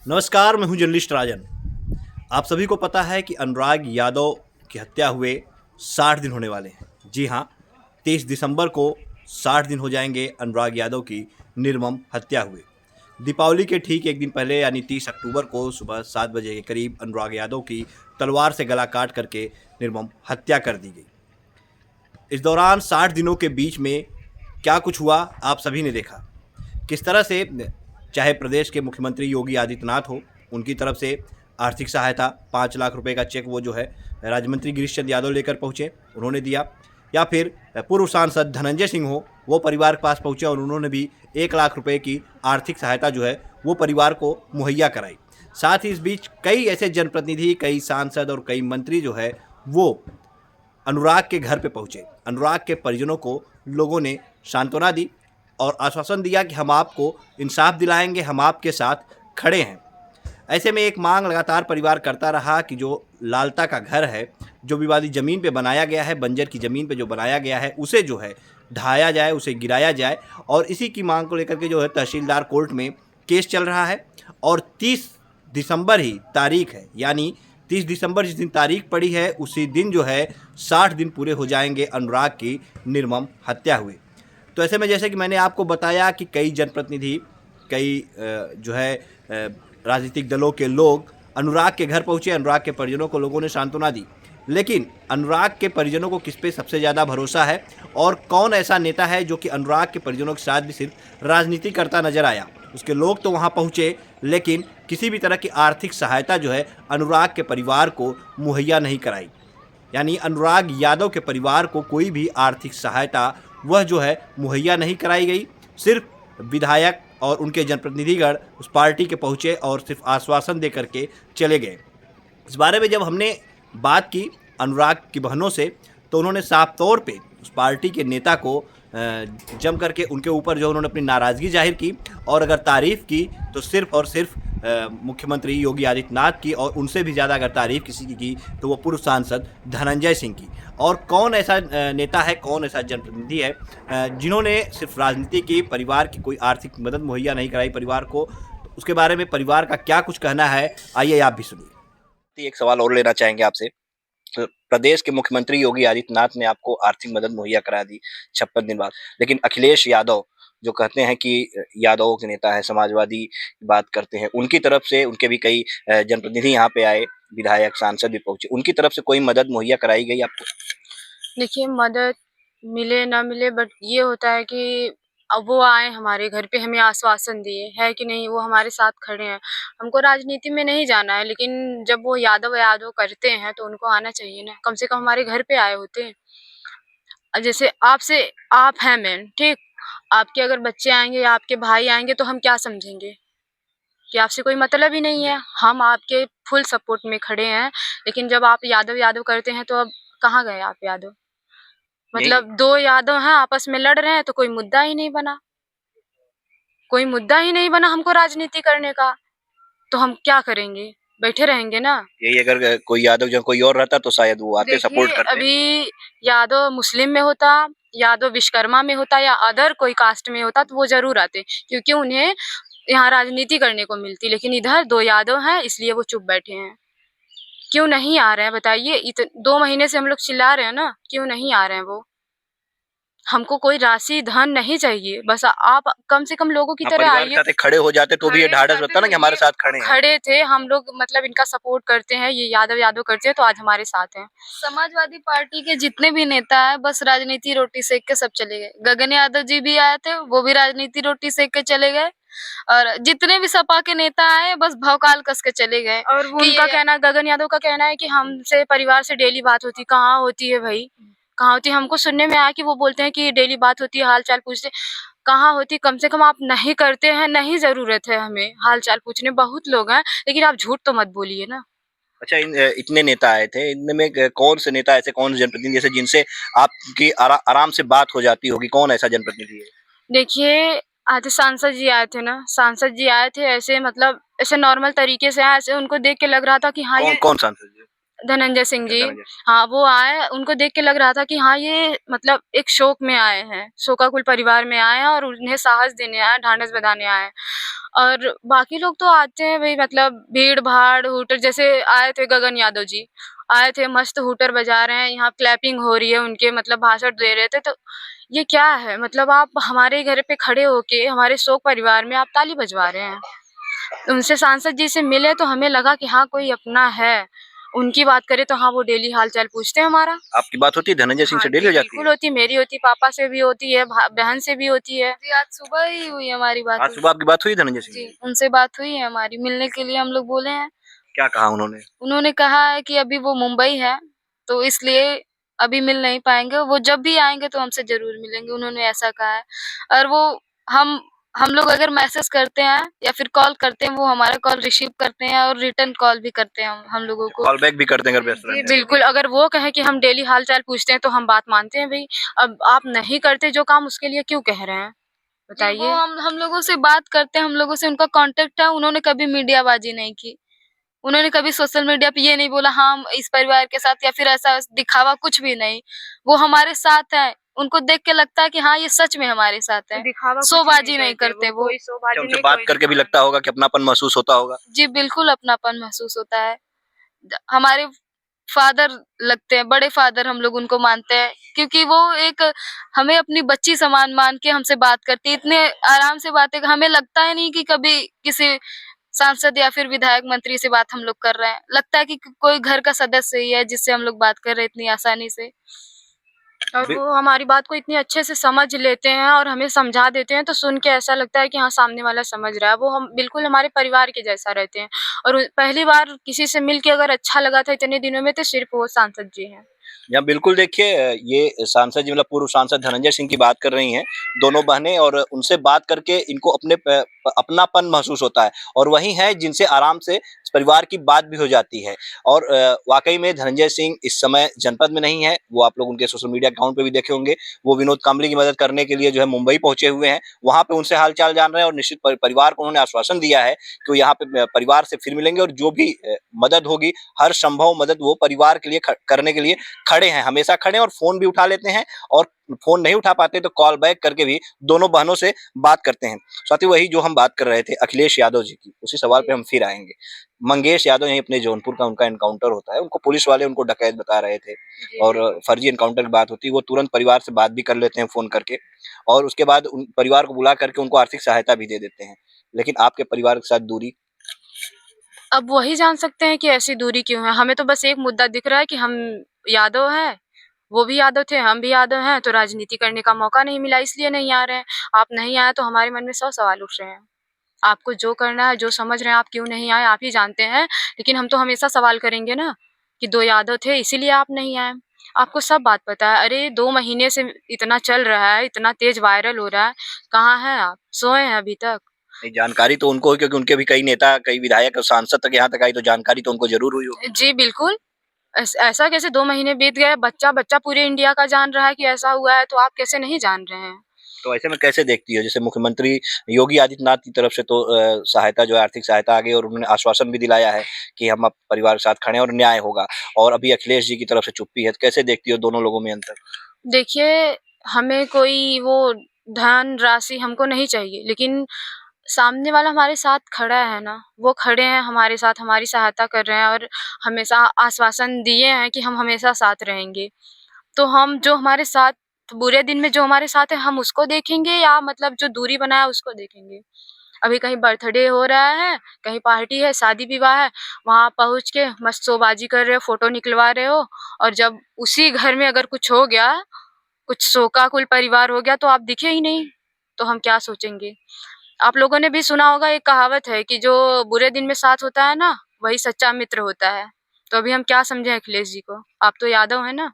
नमस्कार, मैं हूं जर्नलिस्ट राजन। आप सभी को पता है कि अनुराग यादव की हत्या हुए 60 दिन होने वाले हैं। जी हाँ, 23 दिसंबर को 60 दिन हो जाएंगे अनुराग यादव की निर्मम हत्या हुए। दीपावली के ठीक एक दिन पहले यानी 30 अक्टूबर को सुबह 7 बजे के करीब अनुराग यादव की तलवार से गला काट करके निर्मम हत्या कर दी गई। इस दौरान 60 दिनों के बीच में क्या कुछ हुआ आप सभी ने देखा। किस तरह से चाहे प्रदेश के मुख्यमंत्री योगी आदित्यनाथ हो, उनकी तरफ से आर्थिक सहायता 5 लाख रुपए का चेक वो जो है राज्य मंत्री गिरीश चंद्र यादव लेकर पहुंचे, उन्होंने दिया। या फिर पूर्व सांसद धनंजय सिंह हो, वो परिवार के पास पहुंचे और उन्होंने भी 1 लाख रुपए की आर्थिक सहायता जो है वो परिवार को मुहैया कराई। साथ ही इस बीच कई ऐसे जनप्रतिनिधि, कई सांसद और कई मंत्री जो है वो अनुराग के घर पे पहुंचे। अनुराग के परिजनों को लोगों ने सांत्वना दी और आश्वासन दिया कि हम आपको इंसाफ दिलाएंगे, हम आपके साथ खड़े हैं। ऐसे में एक मांग लगातार परिवार करता रहा कि जो लालता का घर है, जो विवादी ज़मीन पे बनाया गया है, बंजर की ज़मीन पे जो बनाया गया है, उसे जो है ढाया जाए, उसे गिराया जाए। और इसी की मांग को लेकर के जो है तहसीलदार कोर्ट में केस चल रहा है। और 30 दिसंबर ही तारीख है, यानी 30 दिसंबर जिस दिन तारीख पड़ी है उसी दिन जो है 60 दिन पूरे हो जाएंगे अनुराग की निर्मम हत्या हुए। तो ऐसे में जैसे कि मैंने आपको बताया कि कई जनप्रतिनिधि, कई जो है राजनीतिक दलों के लोग अनुराग के घर पहुंचे, अनुराग के परिजनों को लोगों ने सांत्वना दी। लेकिन अनुराग के परिजनों को किस पे सबसे ज़्यादा भरोसा है और कौन ऐसा नेता है जो कि अनुराग के परिजनों के साथ भी सिर्फ राजनीति करता नजर आया। उसके लोग तो वहाँ पहुँचे, लेकिन किसी भी तरह की आर्थिक सहायता जो है अनुराग के परिवार को मुहैया नहीं कराई। यानी अनुराग यादव के परिवार को कोई भी आर्थिक सहायता वह जो है मुहैया नहीं कराई गई। सिर्फ विधायक और उनके जनप्रतिनिधिगण उस पार्टी के पहुँचे और सिर्फ आश्वासन दे करके चले गए। इस बारे में जब हमने बात की अनुराग की बहनों से, तो उन्होंने साफ तौर पे उस पार्टी के नेता को जम करके उनके ऊपर जो उन्होंने अपनी नाराज़गी जाहिर की। और अगर तारीफ़ की तो सिर्फ और सिर्फ मुख्यमंत्री योगी आदित्यनाथ की, और उनसे भी ज़्यादा अगर तारीफ़ किसी की तो वो पूर्व सांसद धनंजय सिंह की। और कौन ऐसा नेता है, कौन ऐसा जनप्रतिनिधि है जिन्होंने सिर्फ राजनीति की, परिवार की कोई आर्थिक मदद मुहैया नहीं कराई परिवार को। तो उसके बारे में परिवार का क्या कुछ कहना है, आइए आप भी सुनिए। एक सवाल और लेना चाहेंगे आपसे। प्रदेश के मुख्यमंत्री योगी आदित्यनाथ ने आपको आर्थिक मदद मुहैया करा दी 56 दिन बाद, लेकिन अखिलेश यादव जो कहते हैं कि यादवों के नेता है, समाजवादी बात करते हैं, उनकी तरफ से उनके भी कई जनप्रतिनिधि यहाँ पे आए, विधायक सांसद भी पहुंचे, उनकी तरफ से कोई मदद मुहैया कराई गई आपको? देखिए, मदद मिले ना मिले, बट ये होता है कि अब वो आए हमारे घर पे, हमें आश्वासन दिए, है कि नहीं? वो हमारे साथ खड़े हैं। हमको राजनीति में नहीं जाना है, लेकिन जब वो यादव यादव करते हैं तो उनको आना चाहिए ना, कम से कम हमारे घर पे आए होते हैं। जैसे आपसे, आप हैं मेन, ठीक? आपके अगर बच्चे आएँगे या आपके भाई आएँगे तो हम क्या समझेंगे? कि आपसे कोई मतलब ही नहीं है। हम आपके फुल सपोर्ट में खड़े हैं, लेकिन जब आप यादव यादव करते हैं तो अब कहाँ गए आप यादव? नहीं, मतलब 2 यादव हैं, आपस में लड़ रहे हैं तो कोई मुद्दा ही नहीं बना। कोई मुद्दा ही नहीं बना हमको राजनीति करने का, तो हम क्या करेंगे? बैठे रहेंगे ना। यही अगर कोई यादव जो कोई और रहता तो शायद वो आते, देखिए, सपोर्ट करते। अभी यादव मुस्लिम में होता, यादव विश्वकर्मा में होता या अदर कोई कास्ट में होता तो वो ज़रूर आते, क्योंकि उन्हें यहाँ राजनीति करने को मिलती। लेकिन इधर 2 यादव हैं, इसलिए वो चुप बैठे हैं। क्यों नहीं आ रहे हैं बताइए? 2 महीने से हम लोग चिल्ला रहे हैं ना, क्यों नहीं आ रहे हैं वो? हमको कोई राशि धन नहीं चाहिए, बस आप कम से कम लोगों की हाँ, तरह परिवार के आइए। साथ एक खड़े हो जाते तो भी ये खड़े हो ढाढ़स जाते होता ना तो कि हमारे ये साथ खड़े हैं। खड़े थे हम लोग, मतलब इनका सपोर्ट करते हैं, ये यादव यादव करते हैं तो आज हमारे साथ हैं। समाजवादी पार्टी के जितने भी नेता हैं बस राजनीति रोटी सेक के सब चले गए। गगन यादव जी भी आए थे, वो भी राजनीति रोटी सेक के चले गए। और जितने भी सपा के नेता आए बस भौकाल कस के चले गए। और उनका कहना, गगन यादव का कहना है कि हमसे परिवार से डेली बात होती। कहाँ होती है भाई? कहाँ होती है? हमको सुनने में आया कि वो बोलते हैं कि डेली बात होती है, हाल चाल पूछते। कहाँ होती? कम से कम आप नहीं करते हैं, नहीं ज़रूरत है हमें हाल-चाल पूछने, बहुत लोग हैं, लेकिन आप झूठ तो मत बोलिए ना। अच्छा, इतने नेता आए थे, इनमें कौन से नेता ऐसे, कौन से जनप्रतिनिधि ऐसे जिनसे आपकी आराम से बात हो जाती होगी, कौन ऐसा जनप्रतिनिधि है? देखिए, आज सांसद जी आए थे ना, सांसद जी आए थे ऐसे, मतलब ऐसे नॉर्मल तरीके से आए, ऐसे उनको देख के लग रहा था कि हाँ, कौन ये कौन सांसद जी? धनंजय सिंह जी। धनंजय। हाँ, वो आए, उनको देख के लग रहा था कि हाँ, ये मतलब एक शोक में आए हैं, शोकाकुल परिवार में आए हैं और उन्हें साहस देने आए हैं, ढांढस बंधाने आए हैं। और बाकी लोग तो आते हैं भई, मतलब भीड़-भाड़, हूटर, जैसे आए थे गगन यादव जी, आए थे, मस्त हूटर बजा रहे हैं, यहाँ क्लैपिंग हो रही है उनके, मतलब भाषण दे रहे थे, तो ये क्या है? मतलब आप हमारे घर पे खड़े होके हमारे शोक परिवार में आप ताली बजवा रहे हैं। उनसे सांसद जी से मिले तो हमें लगा कि हाँ, कोई अपना है। उनकी बात करें तो हाँ, वो डेली हाल-चाल पूछते हैं हमारा। आपकी बात होती है धनंजय सिंह हाँ से, डेली जी, हो जाती बिल्कुल है? होती है, मेरी होती है, पापा से भी होती है, बहन से भी होती है। जी, आज सुबह ही हुई हमारी बात। आज सुबह आपकी बात हुई धनंजय सिंह जी, से? उनसे बात हुई है हमारी, मिलने के लिए हम लोग बोले हैं। क्या कहा उन्होंने? उन्होंने कहा है कि अभी वो मुंबई है, तो इसलिए अभी मिल नहीं पाएँगे, वो जब भी आएँगे तो हमसे ज़रूर मिलेंगे, उन्होंने ऐसा कहा है। और वो हम हम लोग अगर मैसेज करते हैं या फिर कॉल करते हैं, वो हमारा कॉल रिसीव करते हैं और रिटर्न कॉल भी करते हैं हम लोगों को। कॉल बैक भी करते हैं अगर व्यस्त जी, रहते हैं तो? बिल्कुल, अगर वो कहें कि हम डेली हाल-चाल पूछते हैं, तो हम बात मानते हैं भई। अब आप नहीं करते जो काम, उसके लिए क्यों कह रहे हैं? बताइए। वो हम लोगों से बात करते हैं, हम लोगों से उनका कॉन्टैक्ट है, उन्होंने कभी मीडियाबाज़ी नहीं की। उन्होंने कभी सोशल मीडिया पे ये नहीं बोला हाँ, हम इस परिवार के साथ, या फिर ऐसा दिखावा कुछ भी नहीं। वो हमारे साथ हैं, उनको देख के लगता है कि हाँ, ये सच में हमारे साथ है। दिखावा कुछ शोबाजी नहीं करते करते वो। कोई क्या शोबाजी उनसे नहीं, बात कोई करके भी दिखावा लगता होगा कि अपनापन महसूस होता होगा? जी, बिल्कुल अपनापन महसूस होता है। हमारे फादर लगते हैं, बड़े फादर हम लोग उनको मानते हैं, क्योंकि वो एक हमें अपनी बच्ची समान मान के हमसे बात करती है, इतने आराम से बातें, हमें लगता ही नहीं कि कभी किसी सांसद या फिर विधायक मंत्री से बात हम लोग कर रहे हैं। लगता है कि कोई घर का सदस्य ही है जिससे हम लोग बात कर रहे हैं इतनी आसानी से। और बि वो हमारी बात को इतने अच्छे से समझ लेते हैं और हमें समझा देते हैं, तो सुन के ऐसा लगता है कि हाँ, सामने वाला समझ रहा है। वो हम बिल्कुल हमारे परिवार के जैसा रहते हैं। और पहली बार किसी से मिल के अगर अच्छा लगा था इतने दिनों में, तो सिर्फ़ वो सांसद जी हैं। यहाँ बिल्कुल देखिए ये सांसद जी मतलब पूर्व सांसद धनंजय सिंह की बात कर रही हैं, दोनों बहनें और उनसे बात करके इनको अपनापन महसूस होता है और वही हैं जिनसे आराम से परिवार की बात भी हो जाती है और वाक़ई में धनंजय सिंह इस समय जनपद में नहीं है, वो आप लोग उनके सोशल मीडिया अकाउंट पे भी देखे होंगे, वो विनोद कांबली की मदद करने के लिए जो है मुंबई पहुँचे हुए हैं, वहाँ पे उनसे हाल-चाल जान रहे हैं और निश्चित परिवार को उन्होंने आश्वासन दिया है कि वो यहाँ पे परिवार से फिर मिलेंगे और जो भी मदद होगी, हर संभव मदद वो परिवार के लिए करने के लिए खड़े हैं, हमेशा खड़े हैं और फ़ोन भी उठा लेते हैं और फ़ोन नहीं उठा पाते तो कॉल बैक करके भी दोनों बहनों से बात करते हैं। साथ ही वही जो हम बात कर रहे थे अखिलेश यादव जी की, उसी सवाल पे हम फिर आएँगे। मंगेश यादव यहीं अपने जौनपुर का उनका एनकाउंटर होता है, उनको पुलिस वाले उनको डकैत बता रहे थे और फर्जी एनकाउंटर की बात होती है, वो तुरंत परिवार से बात भी कर लेते हैं फ़ोन करके और उसके बाद उन परिवार को बुला करके उनको आर्थिक सहायता भी दे देते हैं। लेकिन आपके परिवार के साथ दूरी अब वही जान सकते हैं कि ऐसी दूरी क्यों है। हमें तो बस एक मुद्दा दिख रहा है कि हम यादव हैं, वो भी यादव थे, हम भी यादव हैं, तो राजनीति करने का मौका नहीं मिला इसलिए नहीं आ रहे हैं। आप नहीं आए तो हमारे मन में 100 सवाल उठ रहे हैं। आपको जो करना है, जो समझ रहे हैं, आप क्यों नहीं आए, आप ही जानते हैं। लेकिन हम तो हमेशा सवाल करेंगे ना कि 2 यादव थे इसीलिए आप नहीं आए। आपको सब बात पता है। अरे 2 महीने से इतना चल रहा है, इतना तेज़ वायरल हो रहा है, कहाँ हैं आप? सोए हैं अभी तक? नहीं, जानकारी तो उनको हुई क्योंकि उनके भी कई नेता, कई विधायक और सांसद तक यहाँ तक आई तो जानकारी तो उनको ज़रूर हुई होगी। जी, बिल्कुल। ऐसा कैसे 2 महीने बीत गए, बच्चा-बच्चा पूरे इंडिया का जान रहा है कि ऐसा हुआ है, तो आप कैसे नहीं जान रहे हैं? तो ऐसे में कैसे देखती हो जैसे मुख्यमंत्री योगी आदित्यनाथ की तरफ से तो सहायता जो है आर्थिक सहायता आ गई और उन्होंने आश्वासन भी दिलाया है कि हम अब परिवार के साथ खड़े हैं और न्याय होगा और अभी अखिलेश जी की तरफ से चुप्पी है तो कैसे देखती हो दोनों लोगों में अंतर? देखिए, हमें कोई वो धन राशि हमको नहीं चाहिए, लेकिन सामने वाला हमारे साथ खड़ा है ना, वो खड़े हैं हमारे साथ, हमारी सहायता कर रहे हैं और हमेशा आश्वासन दिए हैं कि हम हमेशा साथ रहेंगे। तो हम जो हमारे साथ बुरे दिन में जो हमारे साथ है, हम उसको देखेंगे या मतलब जो दूरी बनाया उसको देखेंगे? अभी कहीं बर्थडे हो रहा है, कहीं पार्टी है, शादी-विवाह है, वहाँ पहुँच के मस्त शोबाजी कर रहे हो, फ़ोटो निकलवा रहे हो और जब उसी घर में अगर कुछ हो गया, कुछ शोकाकुल परिवार हो गया, तो आप दिखे ही नहीं, तो हम क्या सोचेंगे? आप लोगों ने भी सुना होगा एक कहावत है कि जो बुरे दिन में साथ होता है ना, वही सच्चा मित्र होता है। तो अभी हम क्या समझें अखिलेश जी को? आप तो यादव हैं ना?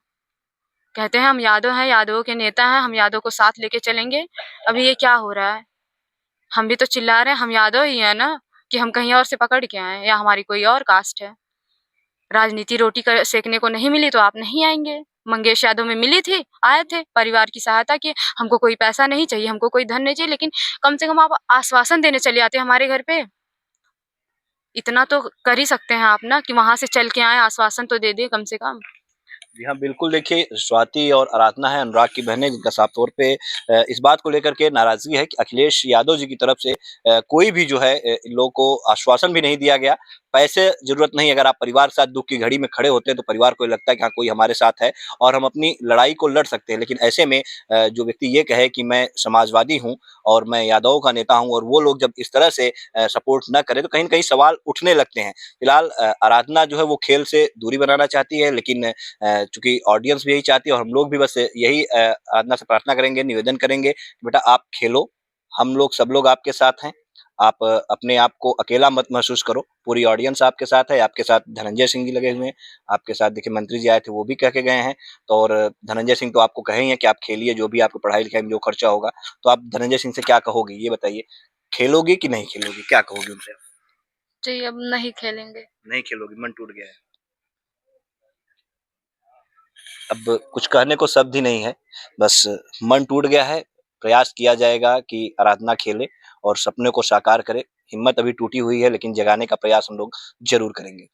कहते हैं हम यादव हैं, यादवों के नेता हैं, हम यादव को साथ लेके चलेंगे। अभी ये क्या हो रहा है? हम भी तो चिल्ला रहे हैं, हम यादव ही हैं ना, कि हम कहीं और से पकड़ के आए हैं या हमारी कोई और कास्ट है। राजनीति रोटी क सेकने को नहीं मिली तो आप नहीं आएँगे। मंगेश यादव में मिली थी, आए थे, परिवार की सहायता की। हमको कोई पैसा नहीं चाहिए, हमको कोई धन नहीं चाहिए, लेकिन कम से कम आप आश्वासन देने चले आते हमारे घर पे। इतना तो कर ही सकते हैं आप ना कि वहां से चल के आए, आश्वासन तो दे दिए कम से कम। जी हाँ, बिल्कुल देखिए स्वाति और आराधना है अनुराग की बहनें जिनका साफ तौर पे इस बात को लेकर के नाराज़गी है कि अखिलेश यादव जी की तरफ से कोई भी जो है इन लोगों को आश्वासन भी नहीं दिया गया। पैसे ज़रूरत नहीं अगर आप परिवार के साथ दुःख की घड़ी में खड़े होते हैं तो परिवार को ये लगता है कि हाँ, कोई हमारे साथ है और हम अपनी लड़ाई को लड़ सकते हैं। लेकिन ऐसे में जो व्यक्ति ये कहे कि मैं समाजवादी हूँ और मैं यादवों का नेता हूँ और वो लोग जब इस तरह से सपोर्ट ना करें तो कहीं न कहीं सवाल उठने लगते हैं। फिलहाल आराधना जो है वो खेल से दूरी बनाना चाहती है लेकिन चूँकि ऑडियंस भी यही चाहती है और हम लोग भी बस यही आराधना से प्रार्थना करेंगे, निवेदन करेंगे कि बेटा आप खेलो, हम लोग सब लोग आपके साथ हैं। आप अपने आप को अकेला मत महसूस करो, पूरी ऑडियंस आपके साथ है, आपके साथ धनंजय सिंह जी लगे हुए हैं, आपके साथ देखिए मंत्री जी आए थे वो भी कह के गए हैं। तो और धनंजय सिंह तो आपको कहे ही हैं कि आप खेलिए जो भी आपको पढ़ाई-लिखाई में जो खर्चा होगा। तो आप धनंजय सिंह से क्या कहोगी ये बताइए? खेलोगी कि नहीं खेलोगी? क्या कहोगी उनसे? जी, अब नहीं खेलेंगे। नहीं खेलोगी, मन टूट गया है। अब कुछ कहने को शब्द ही नहीं है, बस मन टूट गया है, प्रयास किया जाएगा कि आराधना खेले और सपने को साकार करे। हिम्मत अभी टूटी हुई है लेकिन जगाने का प्रयास हम लोग ज़रूर करेंगे।